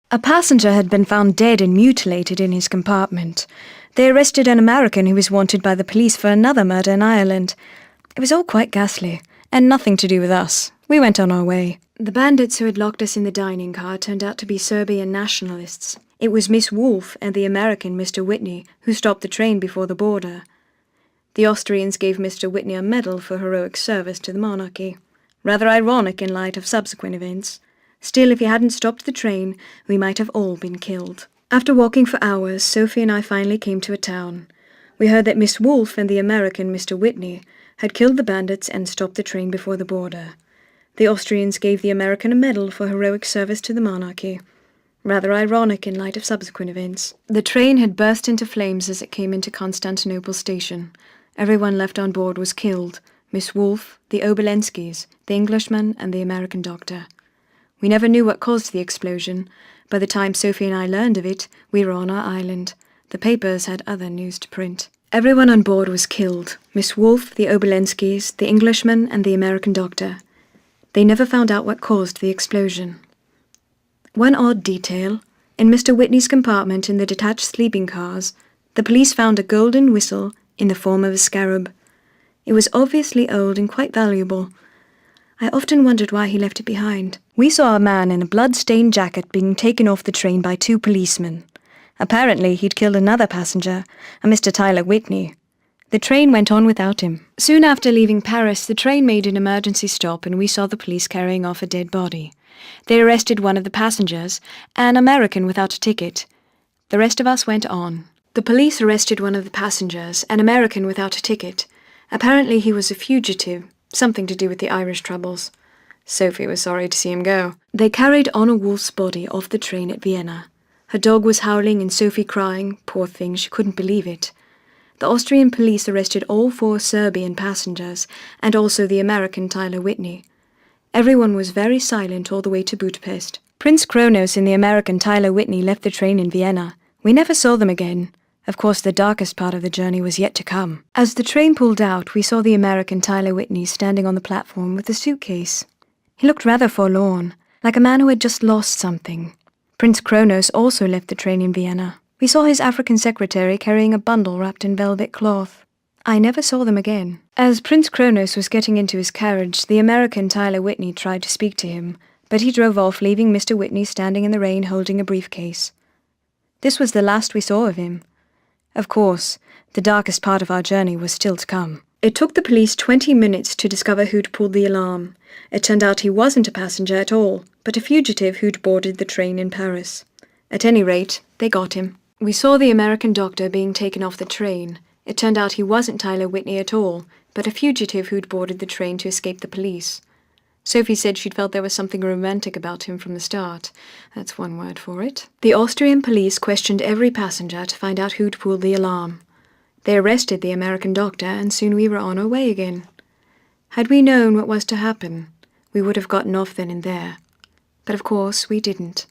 A passenger had been found dead and mutilated in his compartment. They arrested an American who was wanted by the police for another murder in Ireland. It was all quite ghastly, and nothing to do with us. We went on our way. The bandits who had locked us in the dining car turned out to be Serbian nationalists. It was Miss Wolfe and the American Mr. Whitney who stopped the train before the border. The Austrians gave Mr. Whitney a medal for heroic service to the monarchy. Rather ironic in light of subsequent events. Still, if he hadn't stopped the train, we might have all been killed. After walking for hours, Sophie and I finally came to a town. We heard that Miss Wolfe and the American Mr. Whitney had killed the bandits and stopped the train before the border. The Austrians gave the American a medal for heroic service to the monarchy. Rather ironic in light of subsequent events. The train had burst into flames as it came into Constantinople station. Everyone left on board was killed. Miss Wolfe, the Obolenskis, the Englishman, and the American doctor. We never knew what caused the explosion. By the time Sophie and I learned of it, we were on our island. The papers had other news to print. Everyone on board was killed. Miss Wolfe, the Obolenskis, the Englishman, and the American doctor. They never found out what caused the explosion. One odd detail. In Mr. Whitney's compartment in the detached sleeping cars, the police found a golden whistle in the form of a scarab. It was obviously old and quite valuable. I often wondered why he left it behind. We saw a man in a blood-stained jacket being taken off the train by 2 policemen. Apparently he'd killed another passenger, a Mr. Tyler Whitney. The train went on without him. Soon after leaving Paris, the train made an emergency stop and we saw the police carrying off a dead body. They arrested one of the passengers, an American without a ticket. The rest of us went on. The police arrested one of the passengers, an American without a ticket. Apparently he was a fugitive, something to do with the Irish troubles. Sophie was sorry to see him go. They carried Anna Wolf's body off the train at Vienna. Her dog was howling and Sophie crying. Poor thing, she couldn't believe it. The Austrian police arrested all 4 Serbian passengers and also the American Tyler Whitney. Everyone was very silent all the way to Budapest. Prince Kronos and the American Tyler Whitney left the train in Vienna. We never saw them again. Of course, the darkest part of the journey was yet to come. As the train pulled out, we saw the American Tyler Whitney standing on the platform with a suitcase. He looked rather forlorn, like a man who had just lost something. Prince Kronos also left the train in Vienna. We saw his African secretary carrying a bundle wrapped in velvet cloth. I never saw them again. As Prince Kronos was getting into his carriage, the American Tyler Whitney tried to speak to him, but he drove off, leaving Mr. Whitney standing in the rain holding a briefcase. This was the last we saw of him. Of course, the darkest part of our journey was still to come. It took the police 20 minutes to discover who'd pulled the alarm. It turned out he wasn't a passenger at all, but a fugitive who'd boarded the train in Paris. At any rate, they got him. We saw the American doctor being taken off the train. It turned out he wasn't Tyler Whitney at all, but a fugitive who'd boarded the train to escape the police. Sophie said she'd felt there was something romantic about him from the start. That's one word for it. The Austrian police questioned every passenger to find out who'd pulled the alarm. They arrested the American doctor, and soon we were on our way again. Had we known what was to happen, we would have gotten off then and there. But of course we didn't.